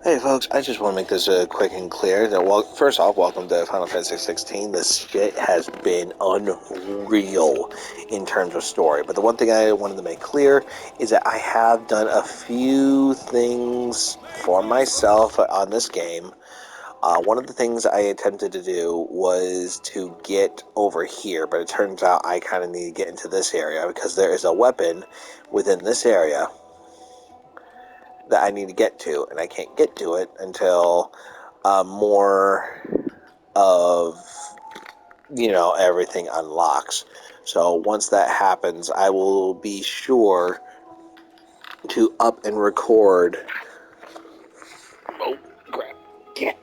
Hey folks, I just want to make this quick and clear. That first off, welcome to Final Fantasy XVI. This shit has been unreal in terms of story. But the one thing I wanted to make clear is that I have done a few things for myself on this game. One of the things I attempted to do was to get over here, but it turns out I kind of need to get into this area because there is a weapon within this area that I need to get to, and I can't get to it until more of, everything unlocks. So once that happens, I will be sure to up and record. Oh, crap. Can't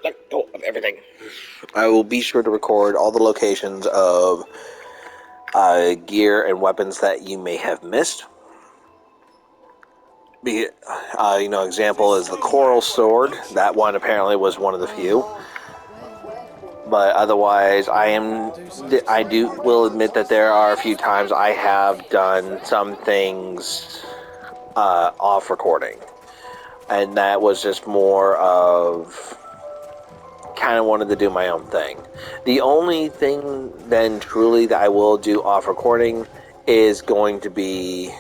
let go of everything. I will be sure to record all the locations of gear and weapons that you may have missed. Example is the coral sword. That one apparently was one of the few. But otherwise, will admit that there are a few times I have done some things off recording. And that was just more of kind of wanted to do my own thing. The only thing then truly that I will do off recording is going to be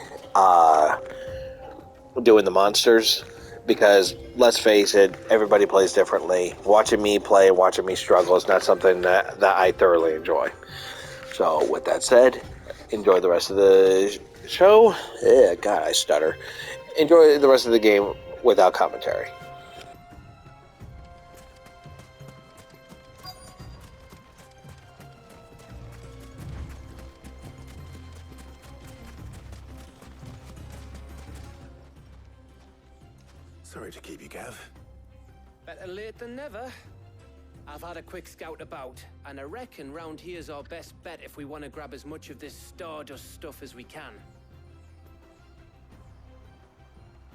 doing the monsters, because let's face it, everybody plays differently. Watching me play and watching me struggle is not something that I thoroughly enjoy. So with that said, enjoy the rest of the show. God, I stutter. Enjoy the rest of the game without commentary. Sorry to keep you, Gav. Better late than never. I've had a quick scout about, and I reckon round here's our best bet if we want to grab as much of this Stardust stuff as we can.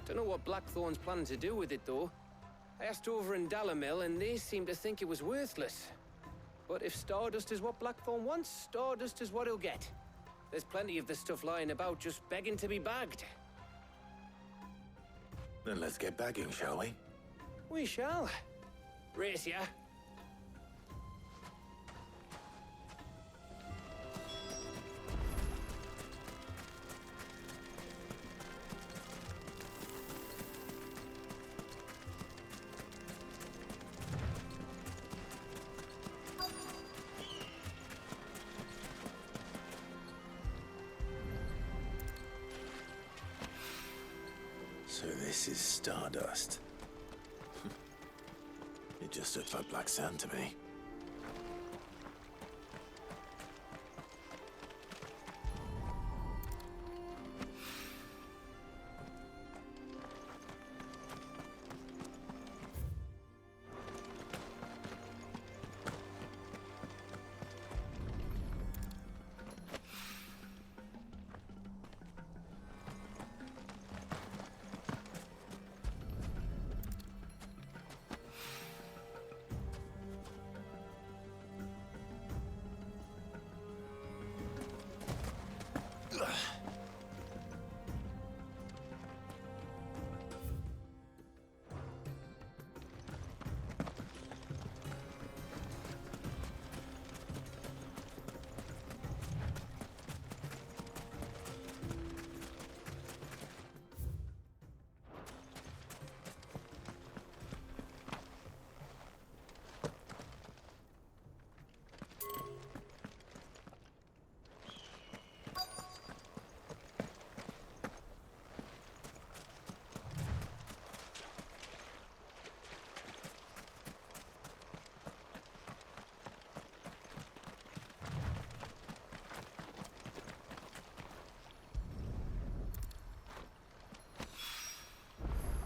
Don't know what Blackthorn's planning to do with it, though. I asked over in Dalamil, and they seem to think it was worthless. But if Stardust is what Blackthorn wants, Stardust is what he'll get. There's plenty of this stuff lying about, just begging to be bagged. Then let's get bagging, shall we? We shall. Race ya. So this is Stardust. It just looks like black sand to me.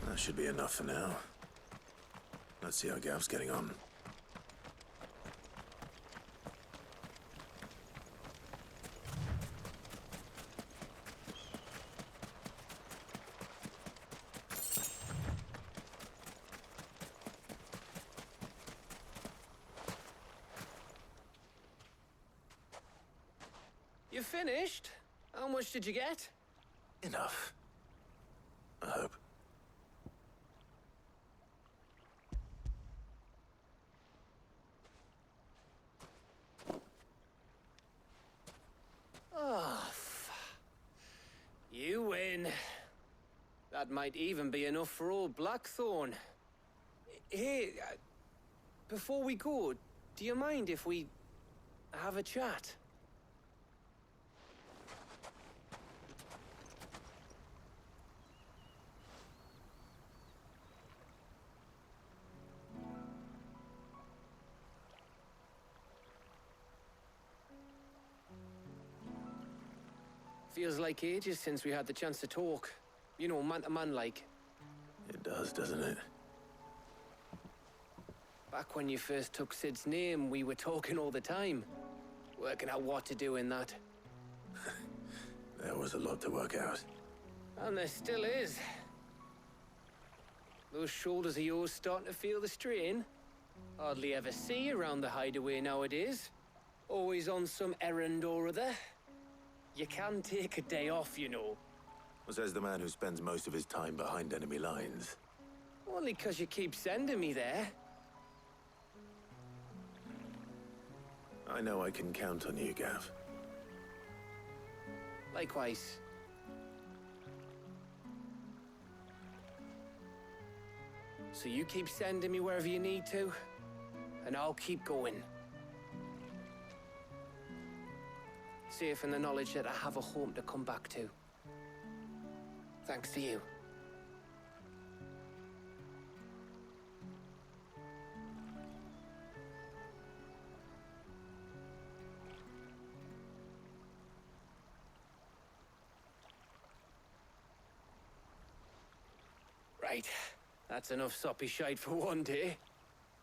That should be enough for now. Let's see how Gav's getting on. You finished? How much did you get? Enough. I hope. That might even be enough for old Blackthorn. Hey, before we go, do you mind if we have a chat? Feels like ages since we had the chance to talk. You know, man to man like. It does, doesn't it? Back when you first took Sid's name, we were talking all the time. Working out what to do in that. There was a lot to work out. And there still is. Those shoulders of yours starting to feel the strain. Hardly ever see you around the hideaway nowadays. Always on some errand or other. You can take a day off, you know. Well, says the man who spends most of his time behind enemy lines. Only 'cause you keep sending me there. I know I can count on you, Gav. Likewise. So you keep sending me wherever you need to, and I'll keep going. Safe in the knowledge that I have a home to come back to. Thanks to you. Right. That's enough soppy shite for one day.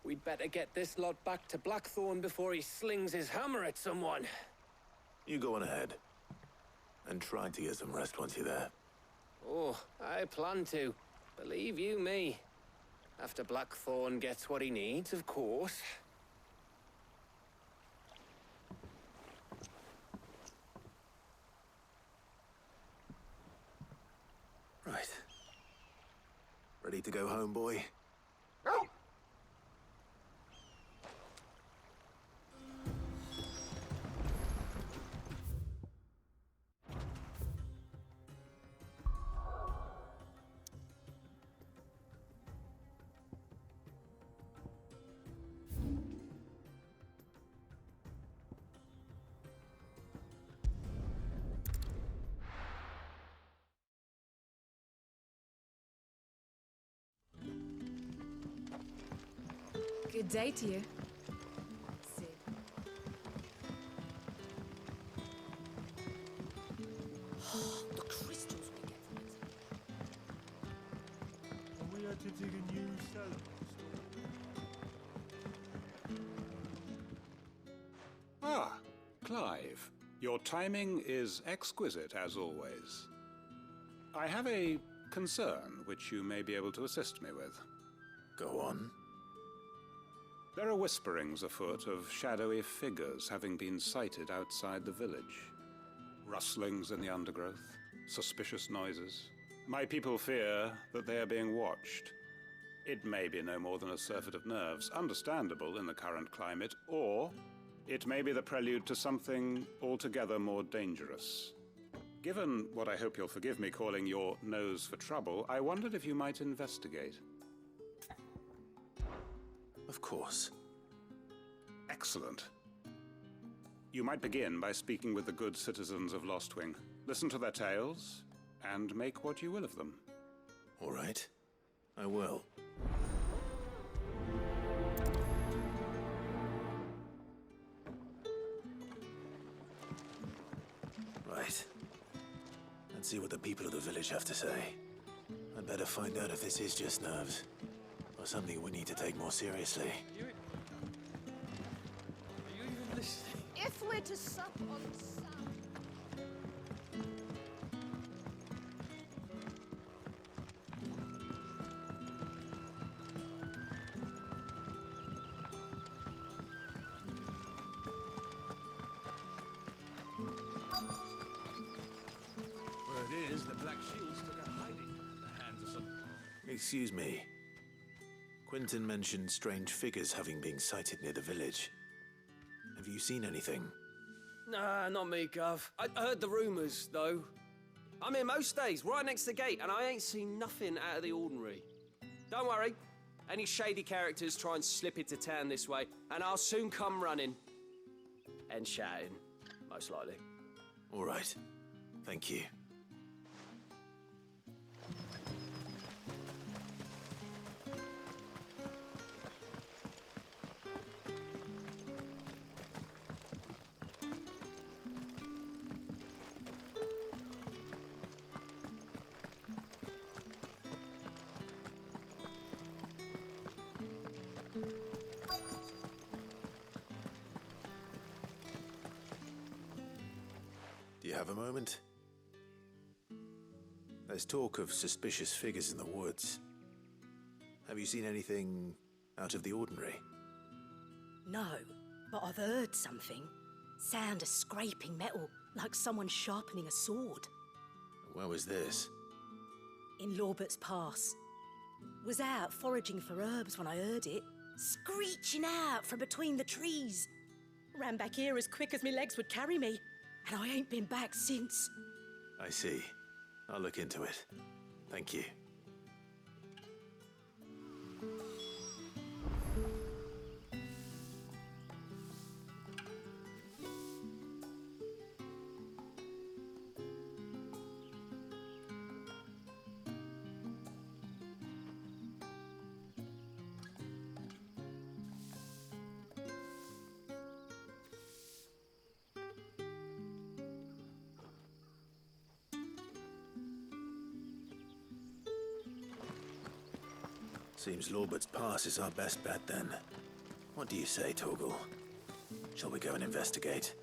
We'd better get this lot back to Blackthorn before he slings his hammer at someone. You go on ahead. And try to get some rest once you're there. Oh, I plan to. Believe you me. After Blackthorn gets what he needs, of course. Right. Ready to go home, boy? Good day to you. Sid. The crystals we get from it. We had to dig a new cellar. Ah, Clive. Your timing is exquisite, as always. I have a concern which you may be able to assist me with. Go on. There are whisperings afoot of shadowy figures having been sighted outside the village. Rustlings in the undergrowth, suspicious noises. My people fear that they are being watched. It may be no more than a surfeit of nerves, understandable in the current climate, or it may be the prelude to something altogether more dangerous. Given what I hope you'll forgive me calling your nose for trouble, I wondered if you might investigate. Of course. Excellent. You might begin by speaking with the good citizens of Lostwing. Listen to their tales, and make what you will of them. All right. I will. Right. Let's see what the people of the village have to say. I'd better find out if this is just nerves, or something we need to take more seriously. Are you even listening? If we're to sup on sound. Word is, the Black Shields took a hiding at the hands of some... Excuse me. Quentin mentioned strange figures having been sighted near the village. Have you seen anything? Nah, not me, Gov. I heard the rumours, though. I'm here most days, right next to the gate, and I ain't seen nothing out of the ordinary. Don't worry. Any shady characters try and slip into town this way, and I'll soon come running. And shouting, most likely. All right. Thank you. Do you have a moment? There's talk of suspicious figures in the woods. Have you seen anything out of the ordinary? No, but I've heard something. Sound of scraping metal, like someone sharpening a sword. Where was this? In Lorbert's Pass. Was out foraging for herbs when I heard it, screeching out from between the trees. Ran back here as quick as my legs would carry me, and I ain't been back since. I see. I'll look into it. Thank you. Seems Lorbert's Pass is our best bet then. What do you say, Torgal? Shall we go and investigate?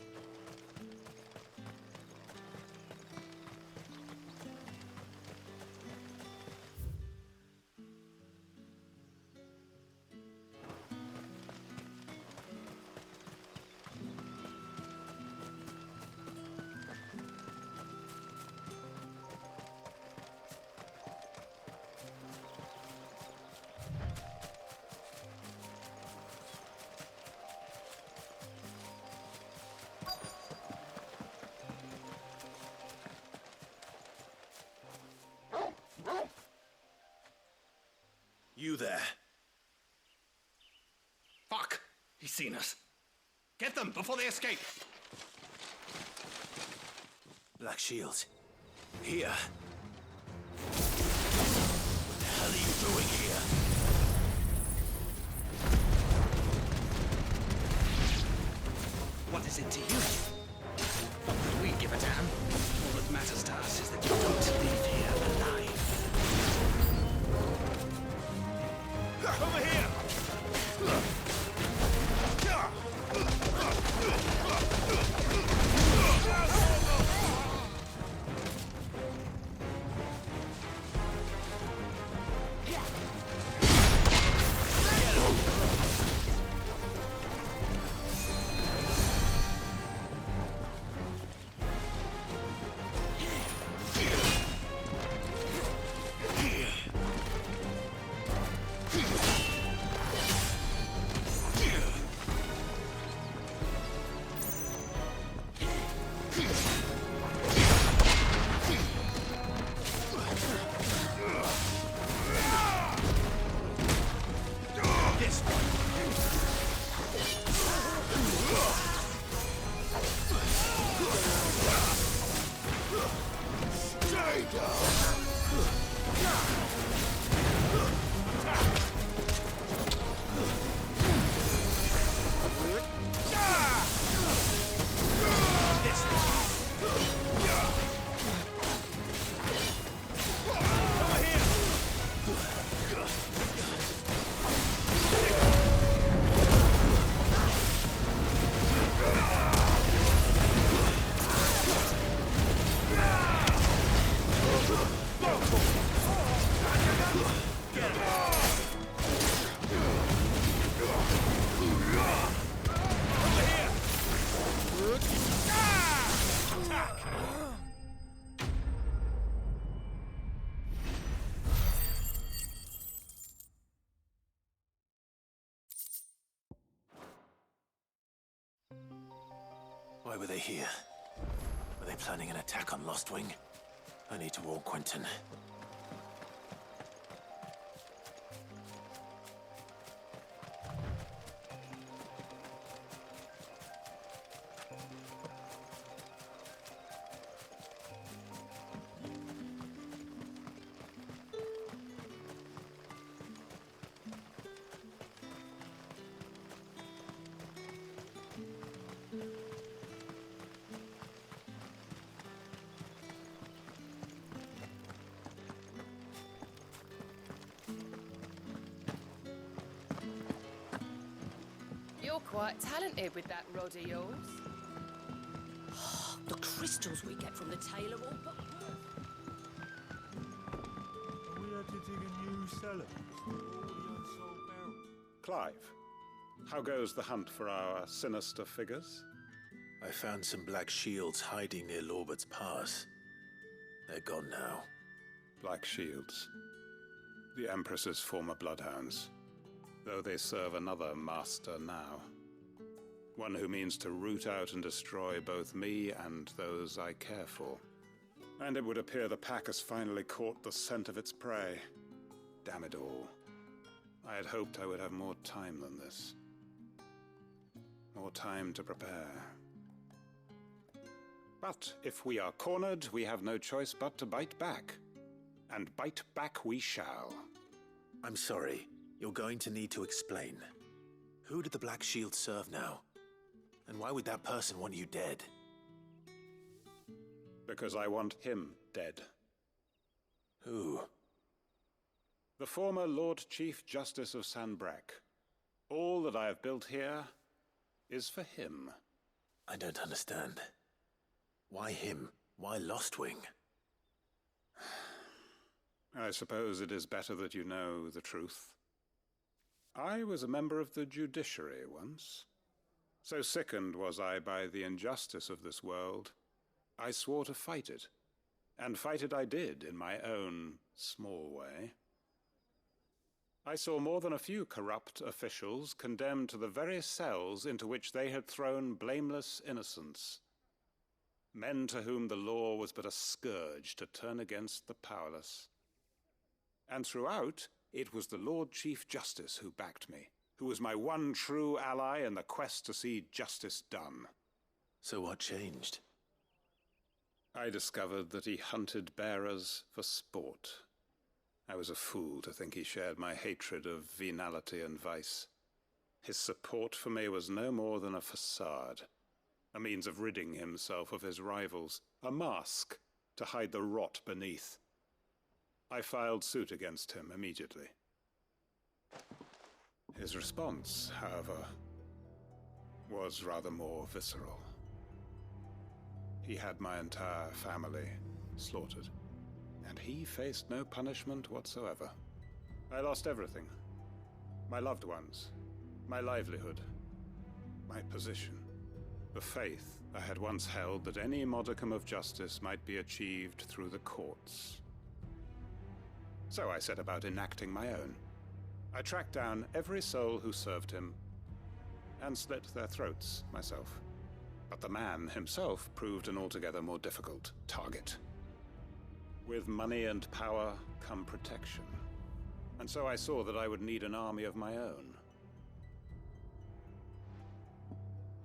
You there. Fuck! He's seen us. Get them before they escape! Black Shields. Here. What the hell are you doing here? What is it to you? Not that we give a damn. All that matters to us is that you don't leave here alive. Over here! Why were they here? Were they planning an attack on Lost Wing? I need to warn Quentin. You're quite talented with that rod of yours. The crystals we get from the tailor all but... We had to dig a new cellar for all the unsold barrels. Clive, how goes the hunt for our sinister figures? I found some black shields hiding near Lorbert's Pass. They're gone now. Black Shields. The Empress's former bloodhounds. Though they serve another master now. One who means to root out and destroy both me and those I care for. And it would appear the pack has finally caught the scent of its prey. Damn it all. I had hoped I would have more time than this. More time to prepare. But if we are cornered, we have no choice but to bite back. And bite back we shall. I'm sorry. You're going to need to explain. Who did the Black Shield serve now? And why would that person want you dead? Because I want him dead. Who? The former Lord Chief Justice of Sanbreque. All that I have built here is for him. I don't understand. Why him? Why Lostwing? I suppose it is better that you know the truth. I was a member of the judiciary once. So sickened was I by the injustice of this world, I swore to fight it. And fight it I did in my own small way. I saw more than a few corrupt officials condemned to the very cells into which they had thrown blameless innocents. Men to whom the law was but a scourge to turn against the powerless. And throughout, it was the Lord Chief Justice who backed me, who was my one true ally in the quest to see justice done. So what changed? I discovered that he hunted bearers for sport. I was a fool to think he shared my hatred of venality and vice. His support for me was no more than a facade, a means of ridding himself of his rivals, a mask to hide the rot beneath. I filed suit against him immediately. His response, however, was rather more visceral. He had my entire family slaughtered, and he faced no punishment whatsoever. I lost everything. My loved ones, my livelihood, my position, the faith I had once held that any modicum of justice might be achieved through the courts. So I set about enacting my own. I tracked down every soul who served him, and slit their throats myself. But the man himself proved an altogether more difficult target. With money and power come protection, and so I saw that I would need an army of my own.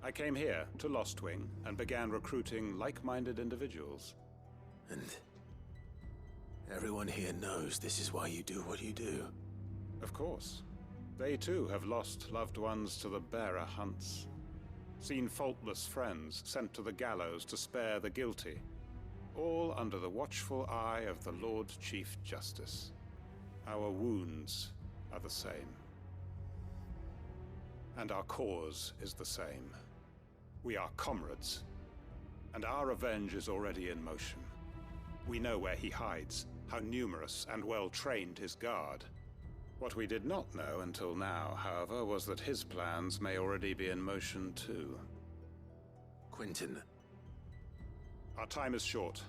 I came here to Lostwing and began recruiting like-minded individuals. And everyone here knows this is why you do what you do. Of course. They too have lost loved ones to the bearer hunts. Seen faultless friends sent to the gallows to spare the guilty. All under the watchful eye of the Lord Chief Justice. Our wounds are the same. And our cause is the same. We are comrades. And our revenge is already in motion. We know where he hides, how numerous and well-trained his guard. What we did not know until now, however, was that his plans may already be in motion too. Quentin. Our time is short.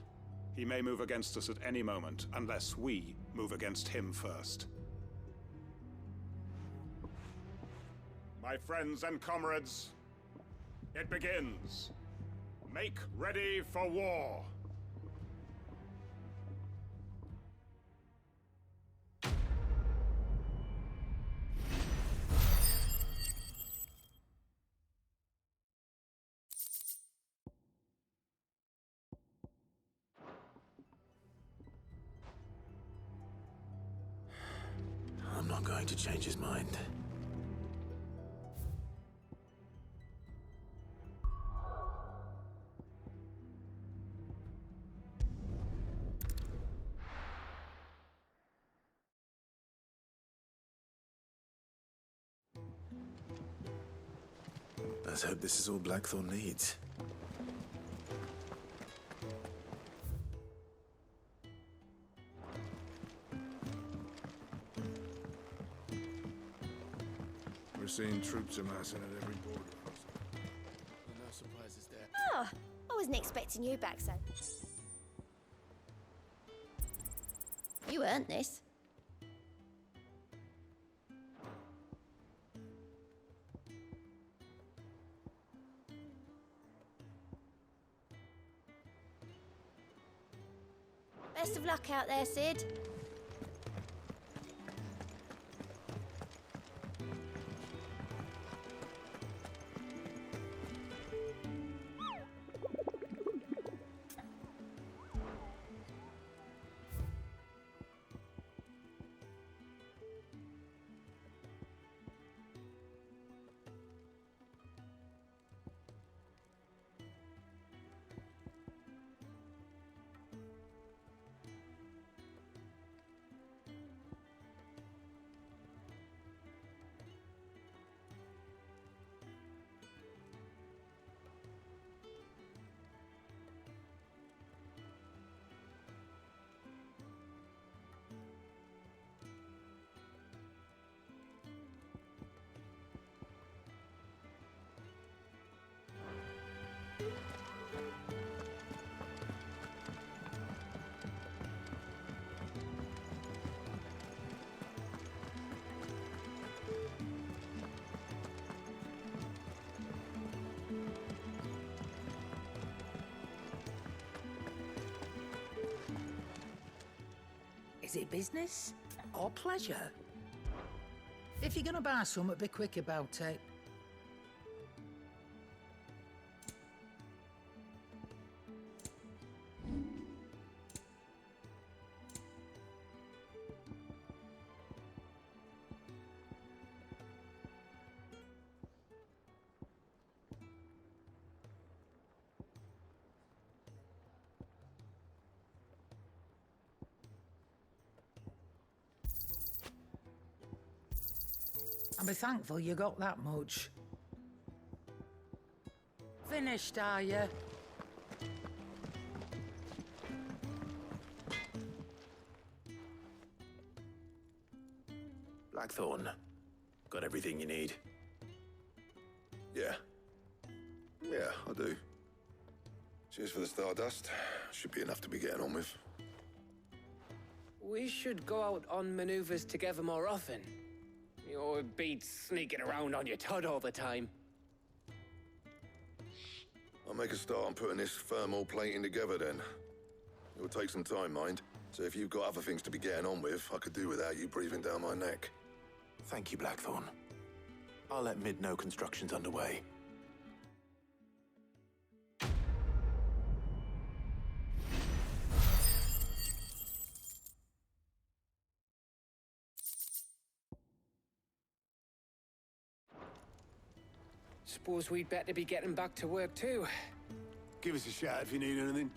He may move against us at any moment, unless we move against him first. My friends and comrades, it begins. Make ready for war. not going to change his mind. Let's hope this is all Blackthorn needs. We're seeing troops amassing at every border. No surprises there. Oh, I wasn't expecting you back so. You earned this. Best of luck out there, Sid. Is it business or pleasure? If you're gonna buy something, be quick about it. And be thankful you got that much. Finished, are you? Blackthorn, got everything you need? Yeah. Yeah, I do. Cheers for the Stardust. Should be enough to be getting on with. We should go out on maneuvers together more often. It beats sneaking around on your tud all the time. I'll make a start on putting this thermal plating together then. It will take some time, mind. So if you've got other things to be getting on with, I could do without you breathing down my neck. Thank you, Blackthorn. I'll let Mid know construction's underway. Suppose we'd better be getting back to work too. Give us a shout if you need anything.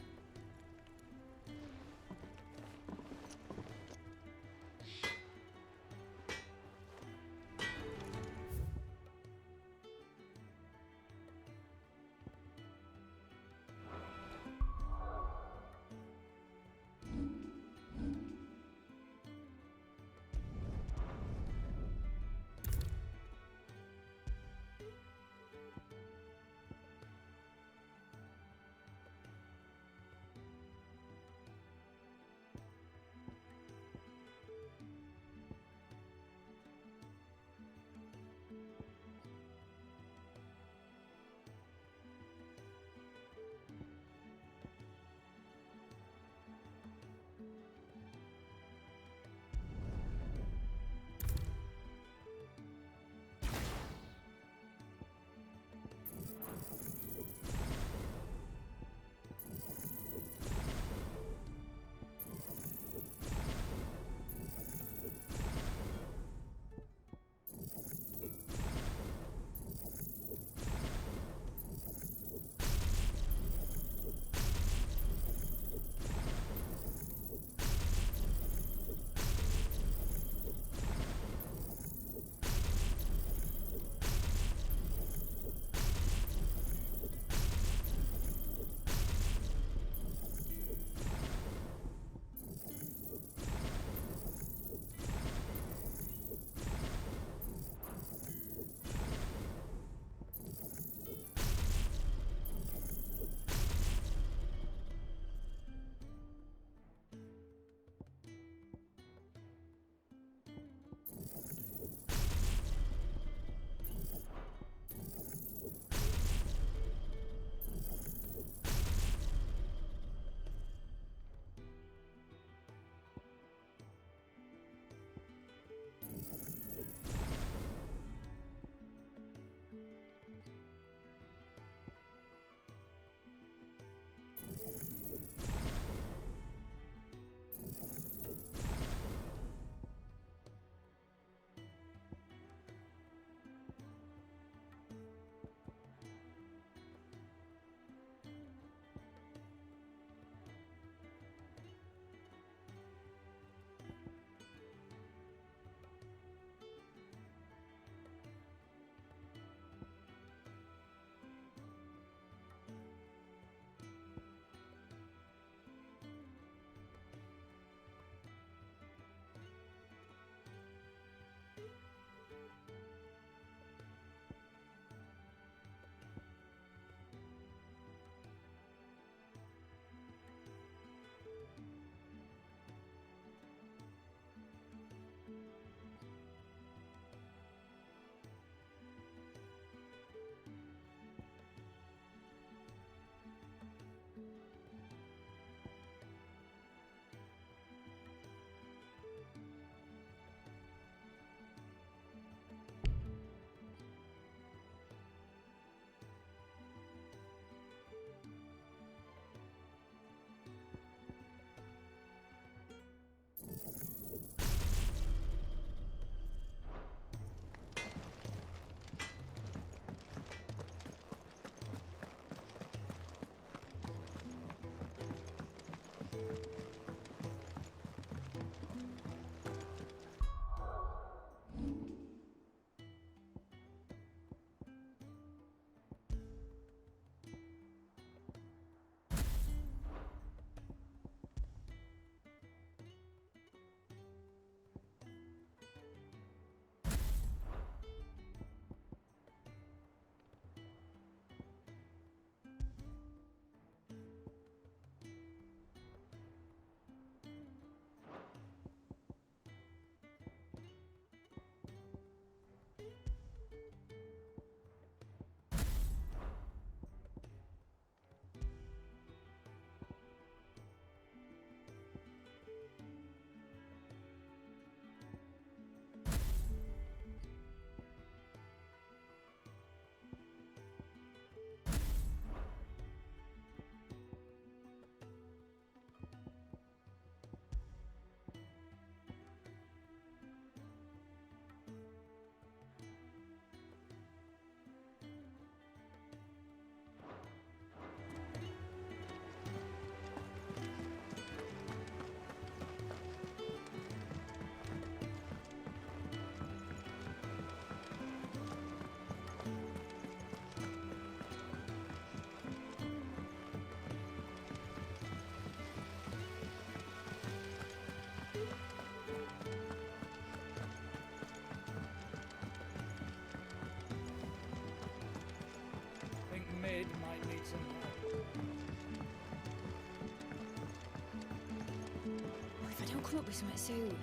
be something soon.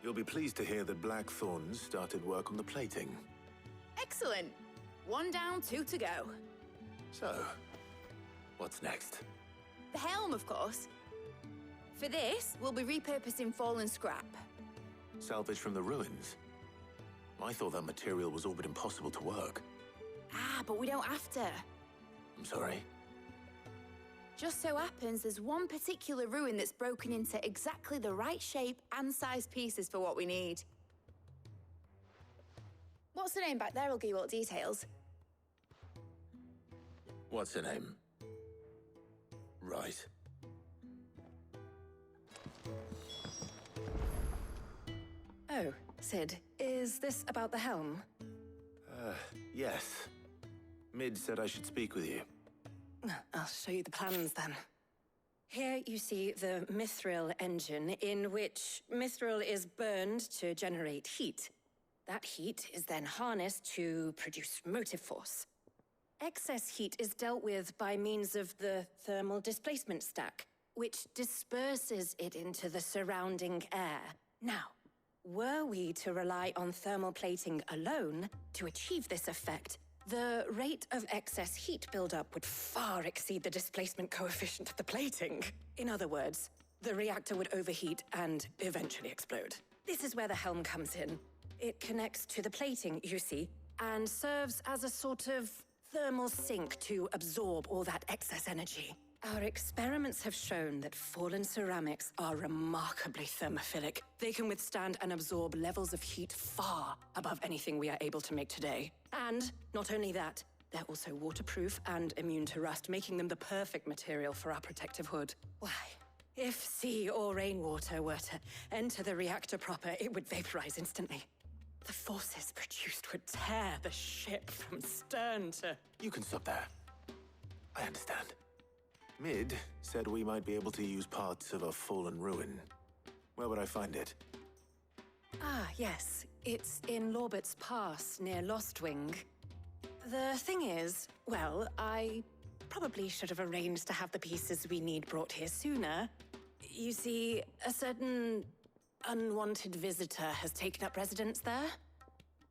You'll be pleased to hear that Blackthorn started work on the plating. Excellent. 1 down, 2 to go. So, what's next? The helm, of course. For this, we'll be repurposing fallen scrap. Salvage from the ruins? I thought that material was all but impossible to work. Ah, but we don't have to. I'm sorry? Just so happens there's one particular ruin that's broken into exactly the right shape and size pieces for what we need. What's the name back there? I'll give you all the details. What's her name? Right. Oh, Sid, is this about the helm? Yes. Mid said I should speak with you. I'll show you the plans then. Here you see the mithril engine, in which mithril is burned to generate heat. That heat is then harnessed to produce motive force. Excess heat is dealt with by means of the thermal displacement stack, which disperses it into the surrounding air. Now, were we to rely on thermal plating alone to achieve this effect, the rate of excess heat buildup would far exceed the displacement coefficient of the plating. In other words, the reactor would overheat and eventually explode. This is where the helm comes in. It connects to the plating, you see, and serves as a sort of thermal sink to absorb all that excess energy. Our experiments have shown that fallen ceramics are remarkably thermophilic. They can withstand and absorb levels of heat far above anything we are able to make today. And not only that, they're also waterproof and immune to rust, making them the perfect material for our protective hood. Why, if sea or rainwater were to enter the reactor proper, it would vaporize instantly. The forces produced would tear the ship from stern to... You can stop there. I understand. Mid said we might be able to use parts of a fallen ruin. Where would I find it? Ah, yes. It's in Lorbert's Pass, near Lostwing. The thing is, well, I probably should have arranged to have the pieces we need brought here sooner. You see, a certain unwanted visitor has taken up residence there.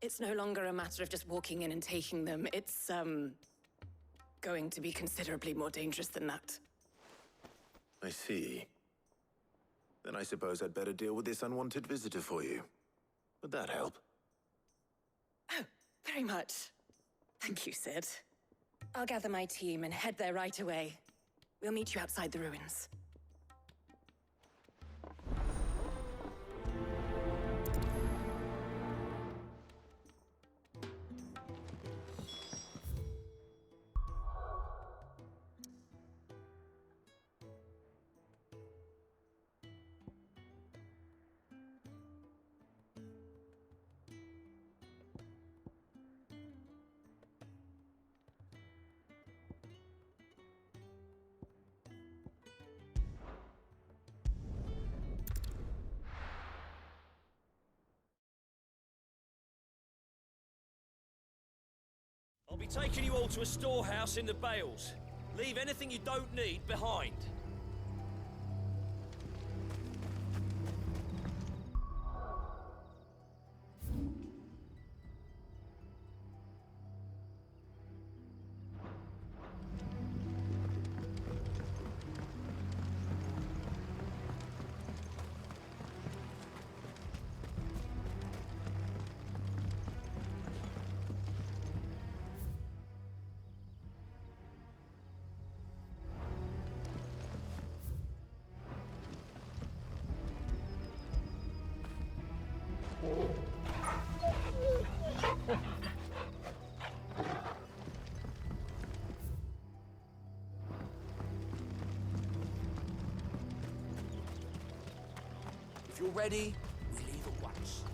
It's no longer a matter of just walking in and taking them. It's, going to be considerably more dangerous than that. I see. Then I suppose I'd better deal with this unwanted visitor for you. Would that help? Oh, very much. Thank you, Sid. I'll gather my team and head there right away. We'll meet you outside the ruins. I'll be taking you all to a storehouse in the Bales. Leave anything you don't need behind. If you're ready, we leave at once.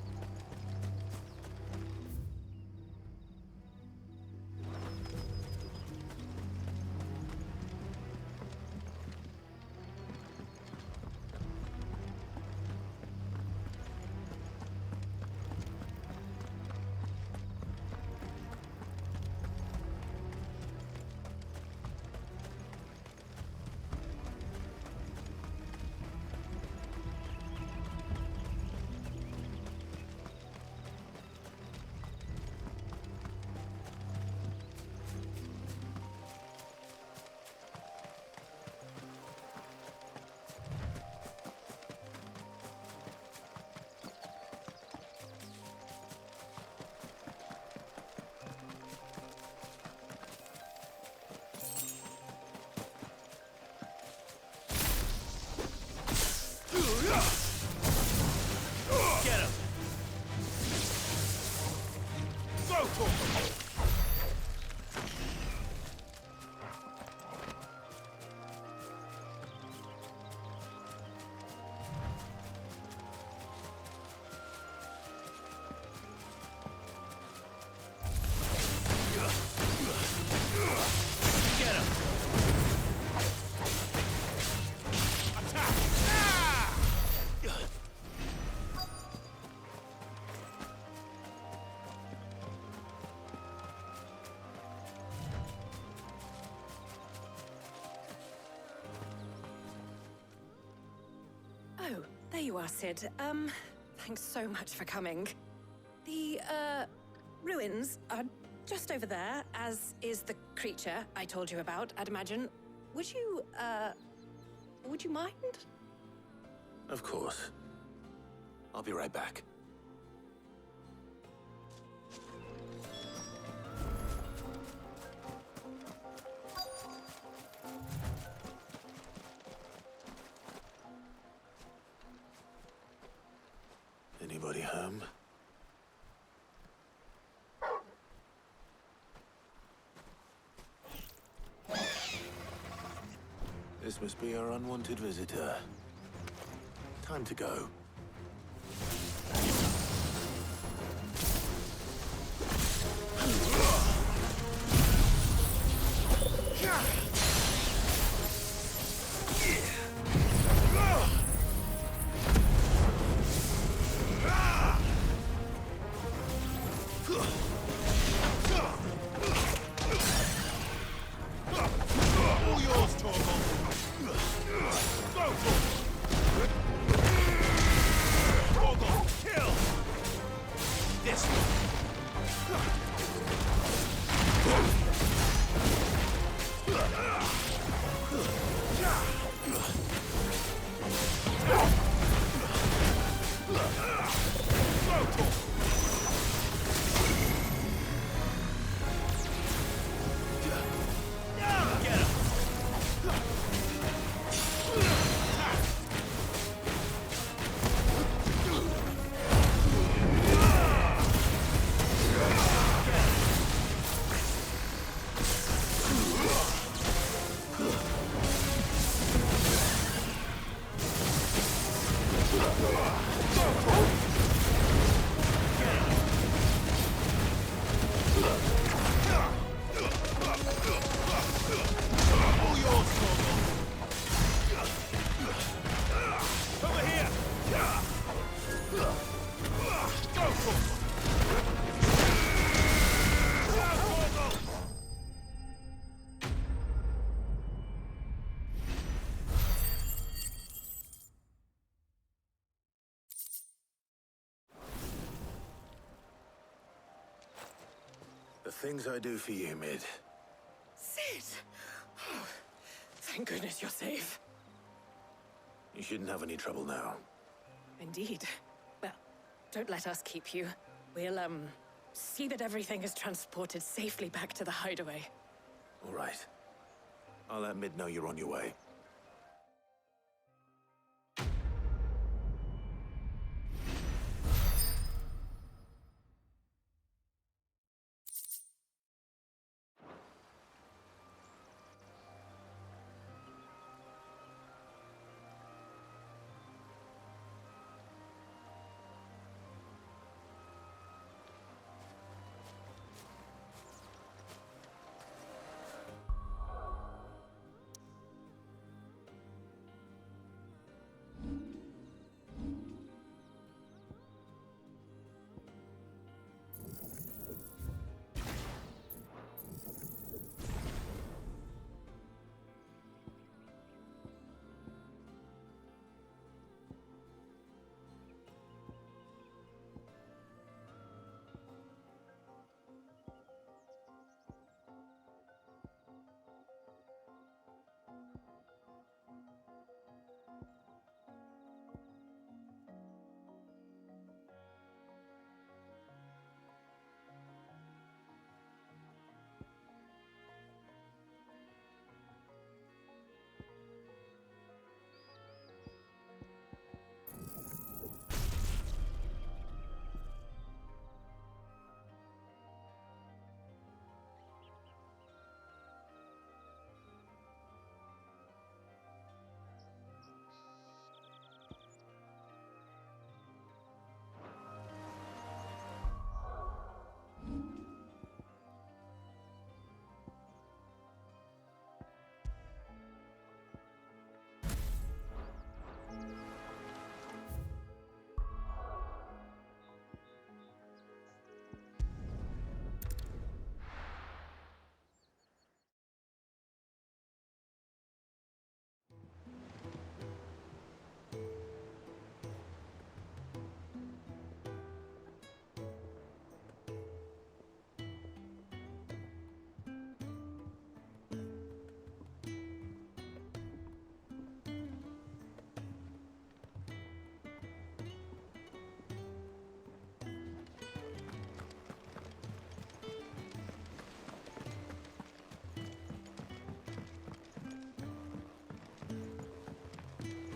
Oh, there you are, Sid. Thanks so much for coming. The, ruins are just over there, as is the creature I told you about, I'd imagine. Would you mind? Of course. I'll be right back. Anybody home? This must be our unwanted visitor. Time to go. The things I do for you, Mid. Sid! Oh, thank goodness you're safe. You shouldn't have any trouble now. Indeed. Well, don't let us keep you. We'll, see that everything is transported safely back to the hideaway. All right. I'll let Mid know you're on your way.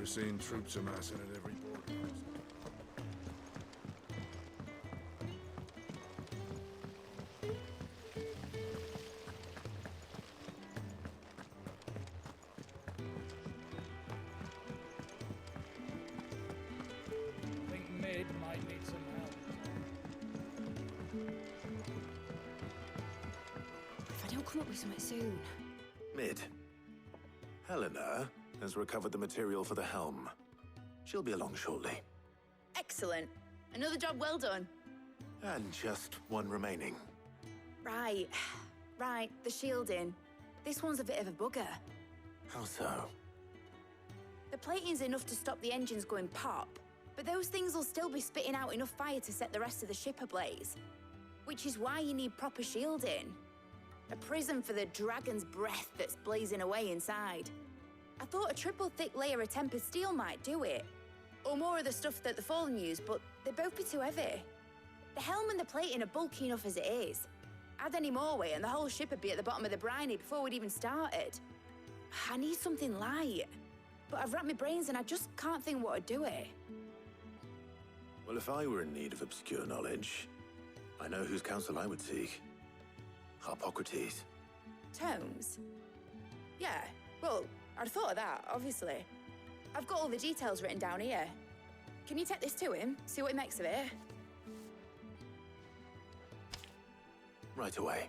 to seeing troops amassing at every port. I think Mid might need some help. If I don't come up with something soon. Mid. Helena has recovered the material for the helm. She'll be along shortly. Excellent. Another job well done. And just one remaining. Right. Right, the shielding. This one's a bit of a bugger. How so? The plating's enough to stop the engines going pop, but those things will still be spitting out enough fire to set the rest of the ship ablaze. Which is why you need proper shielding. A prison for the dragon's breath that's blazing away inside. I thought a triple thick layer of tempered steel might do it. Or more of the stuff that the Fallen use, but they'd both be too heavy. The helm and the plating are bulky enough as it is. Add any more weight and the whole ship would be at the bottom of the briny before we'd even started. I need something light. But I've racked my brains and I just can't think what would do it. Well, if I were in need of obscure knowledge, I know whose counsel I would seek. Harpocrates. Tomes? Yeah, well, I'd thought of that, obviously. I've got all the details written down here. Can you take this to him, see what he makes of it? Right away.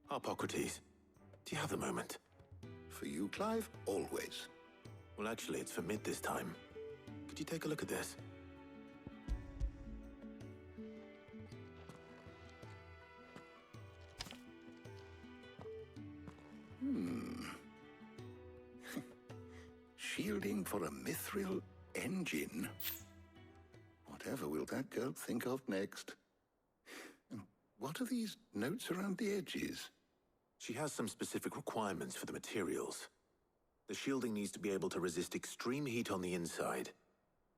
Harpocrates, do you have the moment? For you, Clive, always. Well, actually, it's for Mid this time. Could you take a look at this? Shielding for a mithril engine. Whatever will that girl think of next? And what are these notes around the edges? She has some specific requirements for the materials. The shielding needs to be able to resist extreme heat on the inside,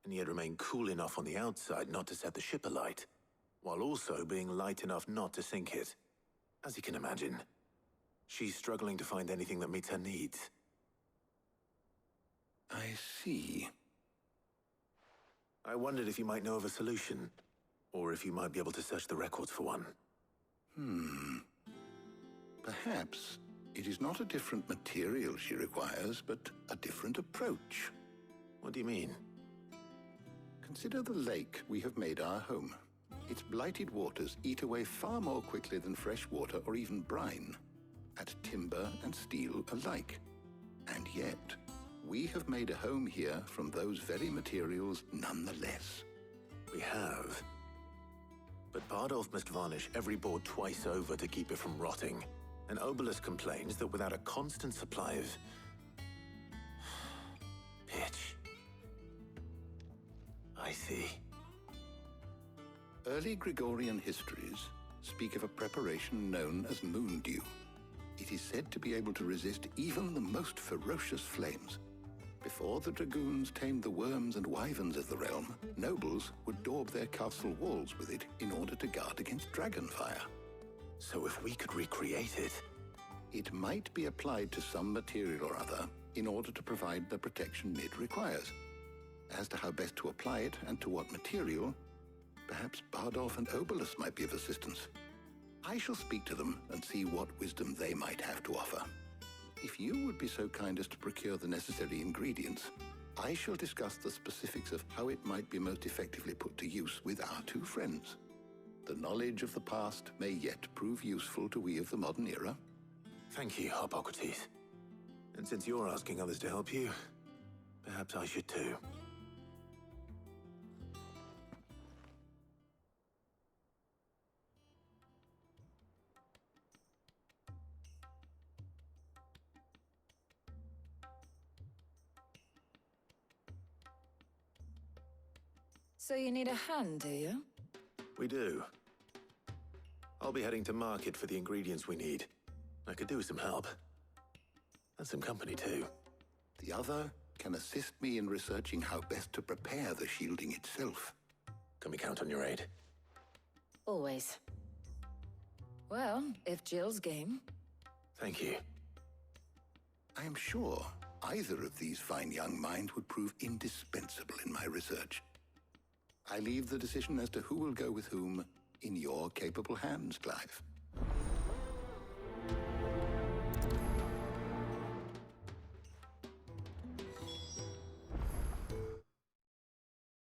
and yet remain cool enough on the outside not to set the ship alight, while also being light enough not to sink it. As you can imagine, she's struggling to find anything that meets her needs. I see. I wondered if you might know of a solution, or if you might be able to search the records for one. Perhaps it is not a different material she requires, but a different approach. What do you mean? Consider the lake we have made our home. Its blighted waters eat away far more quickly than fresh water or even brine, at timber and steel alike. And yet, we have made a home here from those very materials nonetheless. We have. But Bardolph must varnish every board twice over to keep it from rotting. And Obelus complains that without a constant supply of pitch. I see. Early Gregorian histories speak of a preparation known as moon dew. It is said to be able to resist even the most ferocious flames. Before the dragoons tamed the worms and wyverns of the realm, nobles would daub their castle walls with it in order to guard against dragonfire. So if we could recreate it... It might be applied to some material or other in order to provide the protection Mid requires. As to how best to apply it and to what material, perhaps Bardolph and Obelus might be of assistance. I shall speak to them and see what wisdom they might have to offer. If you would be so kind as to procure the necessary ingredients, I shall discuss the specifics of how it might be most effectively put to use with our two friends. The knowledge of the past may yet prove useful to we of the modern era. Thank you, Hippocrates. And since you're asking others to help you, perhaps I should too. So you need a hand, do you? We do. I'll be heading to market for the ingredients we need. I could do with some help. And some company, too. The other can assist me in researching how best to prepare the shielding itself. Can we count on your aid? Always. Well, if Jill's game. Thank you. I am sure either of these fine young minds would prove indispensable in my research. I leave the decision as to who will go with whom in your capable hands, Clive.